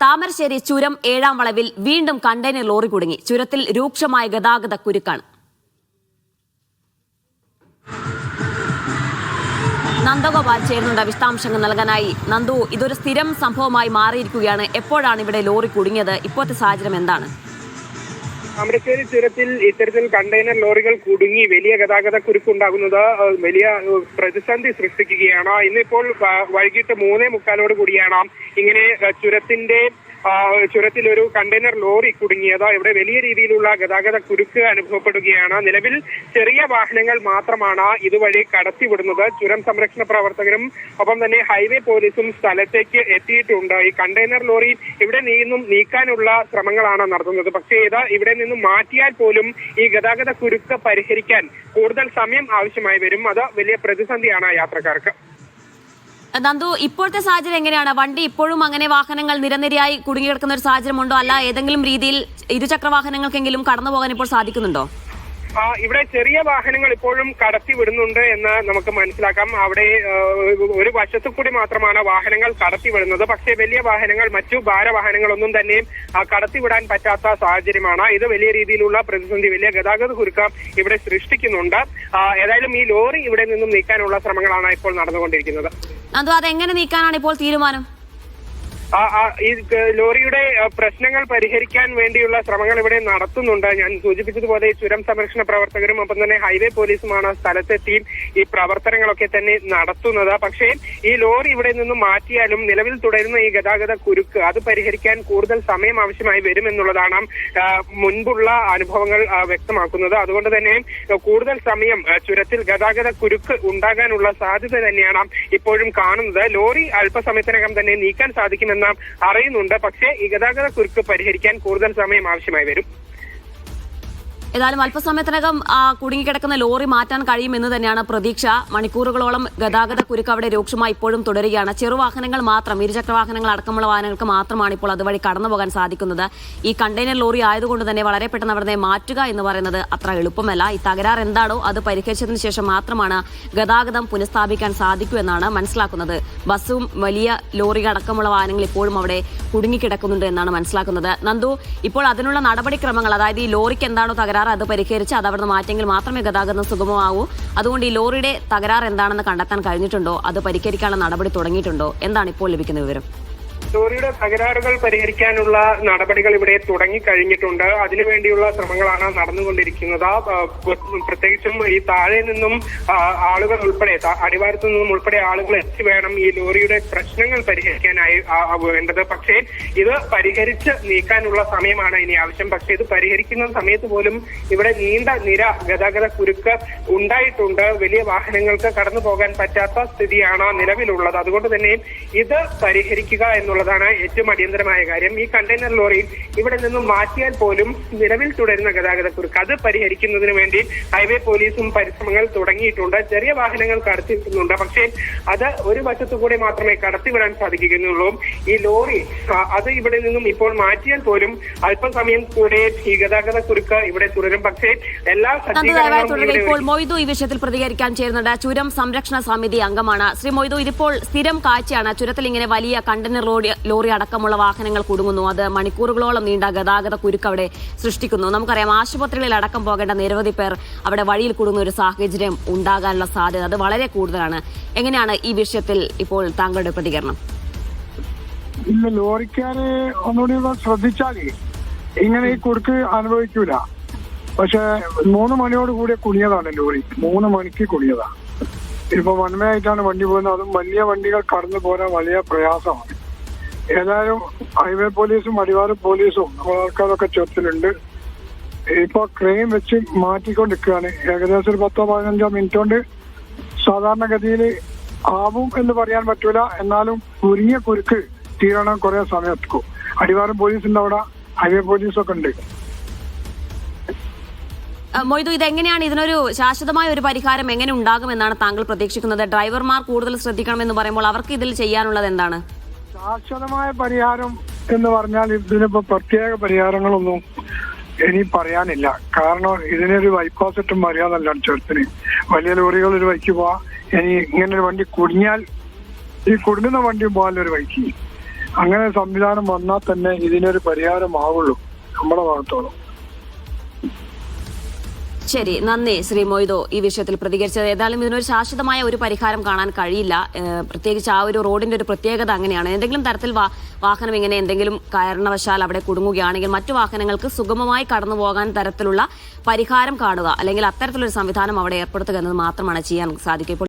താമരശ്ശേരി ചുരം 7-ാം വളവിൽ വീണ്ടും കണ്ടെയ്നർ ലോറി കുടുങ്ങി. ചുരത്തിൽ രൂക്ഷമായ ഗതാഗത കുരുക്കാണ്. നന്ദഗോപാൽ ചേരുന്നുണ്ട് വിശദാംശങ്ങൾ നൽകാനായി. നന്ദു, ഇതൊരു സ്ഥിരം സംഭവമായി മാറിയിരിക്കുകയാണ്. എപ്പോഴാണ് ഇവിടെ ലോറി കുടുങ്ങിയത്? ഇപ്പോഴത്തെ സാഹചര്യം എന്താണ്? താമരശ്ശേരി ചുരത്തിൽ ഇത്തരത്തിൽ കണ്ടെയ്നർ ലോറികൾ കുടുങ്ങി വലിയ ഗതാഗത കുരുക്കുണ്ടാകുന്നത് വലിയ പ്രതിസന്ധി സൃഷ്ടിക്കുകയാണ്. ഇന്നിപ്പോൾ വൈകിട്ട് 3:45 കൂടിയാണ് ഇങ്ങനെ ചുരത്തിൽ ഒരു കണ്ടെയ്നർ ലോറി കുടുങ്ങിയത്. ഇവിടെ വലിയ രീതിയിലുള്ള ഗതാഗത കുരുക്ക് അനുഭവപ്പെടുകയാണ്. നിലവിൽ ചെറിയ വാഹനങ്ങൾ മാത്രമാണ് ഇതുവഴി കടത്തിവിടുന്നത്. ചുരം സംരക്ഷണ പ്രവർത്തകരും ഒപ്പം തന്നെ ഹൈവേ പോലീസും സ്ഥലത്തേക്ക് എത്തിയിട്ടുണ്ട്. ഈ കണ്ടെയ്നർ ലോറി ഇവിടെ നിന്നും നീക്കാനുള്ള ശ്രമങ്ങളാണ് നടത്തുന്നത്. പക്ഷേ ഇവിടെ നിന്നും മാറ്റിയാൽ പോലും ഈ ഗതാഗത കുരുക്ക് പരിഹരിക്കാൻ കൂടുതൽ സമയം ആവശ്യമായി വരും. അത് വലിയ പ്രതിസന്ധിയാണ് യാത്രക്കാർക്ക്. നന്ദു, ഇപ്പോഴത്തെ സാഹചര്യം എങ്ങനെയാണ്? വണ്ടി ഇപ്പോഴും അങ്ങനെ വാഹനങ്ങൾ നിരനിരയായി കുടുങ്ങിക്കിടക്കുന്ന ഒരു സാഹചര്യമുണ്ടോ? അല്ല ഏതെങ്കിലും രീതിയിൽ ഇരുചക്ര വാഹനങ്ങൾക്കെങ്കിലും കടന്നു പോകാൻ ഇപ്പോൾ സാധിക്കുന്നുണ്ടോ? ഇവിടെ ചെറിയ വാഹനങ്ങൾ ഇപ്പോഴും കടത്തി വിടുന്നുണ്ട് എന്ന് നമുക്ക് മനസ്സിലാക്കാം. അവിടെ ഒരു വശത്തു കൂടി മാത്രമാണ് വാഹനങ്ങൾ കടത്തി വിടുന്നത്. പക്ഷേ വലിയ വാഹനങ്ങൾ, മറ്റു ഭാരവാഹനങ്ങളൊന്നും തന്നെ കടത്തിവിടാൻ പറ്റാത്ത സാഹചര്യമാണ്. ഇത് വലിയ രീതിയിലുള്ള പ്രതിസന്ധി, വലിയ ഗതാഗത കുരുക്കം ഇവിടെ സൃഷ്ടിക്കുന്നുണ്ട്. ഏതായാലും ഈ ലോറി ഇവിടെ നിന്നും നീക്കാനുള്ള ശ്രമങ്ങളാണ് ഇപ്പോൾ നടന്നുകൊണ്ടിരിക്കുന്നത്. അതെങ്ങനെ നീക്കാനാണ് ഇപ്പോൾ തീരുമാനം? ഈ ലോറിയുടെ പ്രശ്നങ്ങൾ പരിഹരിക്കാൻ വേണ്ടിയുള്ള ശ്രമങ്ങൾ ഇവിടെ നടത്തുന്നുണ്ട്. ഞാൻ സൂചിപ്പിച്ചതുപോലെ ചുരം സംരക്ഷണ പ്രവർത്തകരും ഒപ്പം തന്നെ ഹൈവേ പോലീസുമാണ് സ്ഥലത്തെത്തി ഈ പ്രവർത്തനങ്ങളൊക്കെ തന്നെ നടത്തുന്നത്. പക്ഷേ ഈ ലോറി ഇവിടെ നിന്നും മാറ്റിയാലും നിലവിൽ തുടരുന്ന ഈ ഗതാഗത കുരുക്ക് അത് പരിഹരിക്കാൻ കൂടുതൽ സമയം ആവശ്യമായി വരുമെന്നുള്ളതാണ് മുൻപുള്ള അനുഭവങ്ങൾ വ്യക്തമാക്കുന്നത്. അതുകൊണ്ട് തന്നെ കൂടുതൽ സമയം ചുരത്തിൽ ഗതാഗത കുരുക്ക് ഉണ്ടാകാനുള്ള സാധ്യത തന്നെയാണ് ഇപ്പോഴും കാണുന്നത്. ലോറി അല്പസമയത്തിനകം തന്നെ നീക്കാൻ സാധിക്കുമെന്ന് അറിയുന്നുണ്ട്. പക്ഷേ ഈ ഗതാഗത കുരുക്ക് പരിഹരിക്കാൻ കൂടുതൽ സമയം ആവശ്യമായി വരും. ഏതായാലും അല്പസമയത്തിനകം കുടുങ്ങിക്കിടക്കുന്ന ലോറി മാറ്റാൻ കഴിയുമെന്ന് തന്നെയാണ് പ്രതീക്ഷ. മണിക്കൂറുകളോളം ഗതാഗത കുരുക്ക് അവിടെ രൂക്ഷമായി ഇപ്പോഴും തുടരുകയാണ്. ചെറുവാഹനങ്ങൾ മാത്രം, ഇരുചക്ര വാഹനങ്ങൾ അടക്കമുള്ള വാഹനങ്ങൾക്ക് മാത്രമാണ് ഇപ്പോൾ അതുവഴി കടന്നു പോകാൻ സാധിക്കുന്നത്. ഈ കണ്ടെയ്നർ ലോറി ആയതുകൊണ്ട് തന്നെ വളരെ പെട്ടെന്ന് അവിടെ മാറ്റുക എന്ന് പറയുന്നത് അത്ര എളുപ്പമല്ല. ഈ തകരാർ എന്താണോ അത് പരിഹരിച്ചതിന് ശേഷം മാത്രമാണ് ഗതാഗതം പുനഃസ്ഥാപിക്കാൻ സാധിക്കൂ എന്നാണ് മനസ്സിലാക്കുന്നത്. ബസ്സും വലിയ ലോറികൾ അടക്കമുള്ള വാഹനങ്ങൾ ഇപ്പോഴും അവിടെ കുടുങ്ങിക്കിടക്കുന്നുണ്ട് എന്നാണ് മനസ്സിലാക്കുന്നത്. നന്ദു, ഇപ്പോൾ അതിനുള്ള നടപടിക്രമങ്ങൾ, അതായത് ഈ ലോറിക്ക് എന്താണോ തകരാർ അത് പരിഹരിച്ച് അത് അവിടുന്ന് മാറ്റെങ്കിൽ മാത്രമേ ഗതാഗതം സുഗമമാവൂ. അതുകൊണ്ട് ഈ ലോറിയുടെ തകരാർ എന്താണെന്ന് കണ്ടെത്താൻ കഴിഞ്ഞിട്ടുണ്ടോ? അത് പരിഹരിക്കാനുള്ള നടപടി തുടങ്ങിയിട്ടുണ്ടോ? എന്താണ് ഇപ്പോൾ ലഭിക്കുന്ന വിവരം? ലോറിയുടെ തകരാറുകൾ പരിഹരിക്കാനുള്ള നടപടികൾ ഇവിടെ തുടങ്ങിക്കഴിഞ്ഞിട്ടുണ്ട്. അതിനുവേണ്ടിയുള്ള ശ്രമങ്ങളാണ് നടന്നുകൊണ്ടിരിക്കുന്നത്. പ്രത്യേകിച്ചും ഈ താഴെ നിന്നും ആളുകൾ ഉൾപ്പെടെ, അടിവാരത്തു നിന്നും ഉൾപ്പെടെ ആളുകൾ എത്തി വേണം ഈ ലോറിയുടെ പ്രശ്നങ്ങൾ പരിഹരിക്കാനായി വേണ്ടത്. പക്ഷേ ഇത് പരിഹരിച്ച് നീക്കാനുള്ള സമയമാണ് ഇനി ആവശ്യം. പക്ഷേ ഇത് പരിഹരിക്കുന്ന സമയത്ത് പോലും ഇവിടെ നീണ്ട നിര ഗതാഗത കുരുക്ക് ഉണ്ടായിട്ടുണ്ട്. വലിയ വാഹനങ്ങൾക്ക് കടന്നു പോകാൻ പറ്റാത്ത സ്ഥിതിയാണ് നിലവിലുള്ളത്. അതുകൊണ്ട് തന്നെ ഇത് പരിഹരിക്കുക എന്നുള്ളതാണ് ഏറ്റവും അടിയന്തരമായ കാര്യം. ഈ കണ്ടെയ്നർ ലോറി ഇവിടെ നിന്നും മാറ്റിയാൽ പോലും നിലവിൽ തുടരുന്ന ഗതാഗത കുരുക്ക് അത് പരിഹരിക്കുന്നതിന് വേണ്ടി ഹൈവേ പോലീസും പരിശ്രമങ്ങൾ തുടങ്ങിയിട്ടുണ്ട്. ചെറിയ വാഹനങ്ങൾ കടത്തിവിടുന്നുണ്ട്. പക്ഷേ അത് ഒരു വശത്തു കൂടെ മാത്രമേ കടത്തിവിടാൻ സാധിക്കുന്നുള്ളൂ. ഈ ലോറി അത് ഇവിടെ നിന്നും ഇപ്പോൾ മാറ്റിയാൽ പോലും അല്പസമയം കൂടെ ഈ ഗതാഗത കുരുക്ക് ഇവിടെ തുടരും. പക്ഷേ എല്ലാ സജ്ജീകരണങ്ങളും ഇപ്പോൾ മൊയ്തു ഈ വിഷയത്തിൽ പ്രതികരിക്കാൻ ചേരുന്നുണ്ട്. ചുരം സംരക്ഷണ സമിതി അംഗമാണ്. ശ്രീ മൊയ്തു, ഇതിപ്പോൾ സ്ഥിരം കാഴ്ചയാണ്. ചുരത്തിൽ ഇങ്ങനെ വലിയ കണ്ടെയ്നർ ലോറി അടക്കമുള്ള വാഹനങ്ങൾ കുടുങ്ങുന്നു. അത് മണിക്കൂറുകളോളം നീണ്ട ഗതാഗത കുരുക്ക് അവിടെ സൃഷ്ടിക്കുന്നു. നമുക്കറിയാം, ആശുപത്രികളിൽ അടക്കം പോകേണ്ട നിരവധി പേർ അവിടെ വഴിയിൽ കുടുങ്ങുന്ന ഒരു സാഹചര്യം ഉണ്ടാകാനുള്ള സാധ്യത അത് വളരെ കൂടുതലാണ്. എങ്ങനെയാണ് ഈ വിഷയത്തിൽ ഇപ്പോൾ താങ്കളുടെ പ്രതികരണം? ഇല്ല, ലോറിക്കാര് ഒന്നുകൂടി ശ്രദ്ധിച്ചാലേ ഇങ്ങനെ ഈ കുരുക്ക് അനുഭവിക്കൂല. പക്ഷെ 3 മണിയോട് കൂടിയ കുണിയതാണ് ലോറി. 3 മണിക്ക് കുണിയതാണ്. ഇപ്പൊ വൺവേ ആയിട്ടാണ് വണ്ടി പോകുന്നത്. അതും വലിയ വണ്ടികൾ കടന്നു പോരാൻ വലിയ പ്രയാസമാണ്. ഏതായാലും ഹൈവേ പോലീസും അടിവാര പോലീസും നമ്മുടെ ആൾക്കാരൊക്കെ ചുരത്തിലുണ്ട്. ഇപ്പൊ ക്രെയിൻ വെച്ച് മാറ്റിക്കൊണ്ടിരിക്കുകയാണ്. ഏകദേശം ഒരു 10-15 മിനിറ്റ് കൊണ്ട് സാധാരണഗതിയിൽ ആവും എന്ന് പറയാൻ പറ്റൂല. എന്നാലും കുരുങ്ങിയ കുരുക്ക് തീരണം കുറെ സമയം എടുക്കും. അടിവാരം പോലീസിന്റെ അവിടെ ഹൈവേ പോലീസൊക്കെ ഉണ്ട്. മൊയ്തു, ഇതെങ്ങനെയാണ് ഇതിനൊരു ശാശ്വതമായ ഒരു പരിഹാരം എങ്ങനെ ഉണ്ടാകുമെന്നാണ് താങ്കൾ പ്രതീക്ഷിക്കുന്നത്? ഡ്രൈവർമാർ കൂടുതൽ ശ്രദ്ധിക്കണമെന്ന് പറയുമ്പോൾ അവർക്ക് ഇതിൽ ചെയ്യാനുള്ളത് എന്താണ്? ശാശ്വതമായ പരിഹാരം എന്ന് പറഞ്ഞാൽ ഇതിനിപ്പോ പ്രത്യേക പരിഹാരങ്ങളൊന്നും ഇനി പറയാനില്ല. കാരണം ഇതിനൊരു ബൈപ്പാസ് ഇട്ടും മര്യാദല്ല ചുരത്തിന്. വലിയ ലോറികൾ ഒരു വഴിക്ക് പോവാ. ഇനി ഇങ്ങനെ ഒരു വണ്ടി കുടുങ്ങിയാൽ ഈ കുടുങ്ങുന്ന വണ്ടി പോകാനൊരു വഴിക്ക് അങ്ങനെ സംവിധാനം വന്നാൽ തന്നെ ഇതിനൊരു പരിഹാരമാവുള്ളൂ നമ്മുടെ ഭാഗത്തോളം. ശരി, നന്ദി ശ്രീ മൊയ്തോ ഈ വിഷയത്തിൽ പ്രതികരിച്ചത്. ഏതായാലും ഇതിനൊരു ശാശ്വതമായ ഒരു പരിഹാരം കാണാൻ കഴിയില്ല. പ്രത്യേകിച്ച് ആ ഒരു റോഡിന്റെ ഒരു പ്രത്യേകത അങ്ങനെയാണ്. എന്തെങ്കിലും തരത്തിൽ വാഹനം ഇങ്ങനെ എന്തെങ്കിലും കാരണവശാൽ അവിടെ കുടുങ്ങുകയാണെങ്കിൽ മറ്റു വാഹനങ്ങൾക്ക് സുഗമമായി കടന്നു പോകാൻ തരത്തിലുള്ള പരിഹാരം കാണുക, അല്ലെങ്കിൽ അത്തരത്തിലൊരു സംവിധാനം അവിടെ ഏർപ്പെടുത്തുക എന്നത് മാത്രമാണ് ചെയ്യാൻ സാധിക്കുക. ഇപ്പോൾ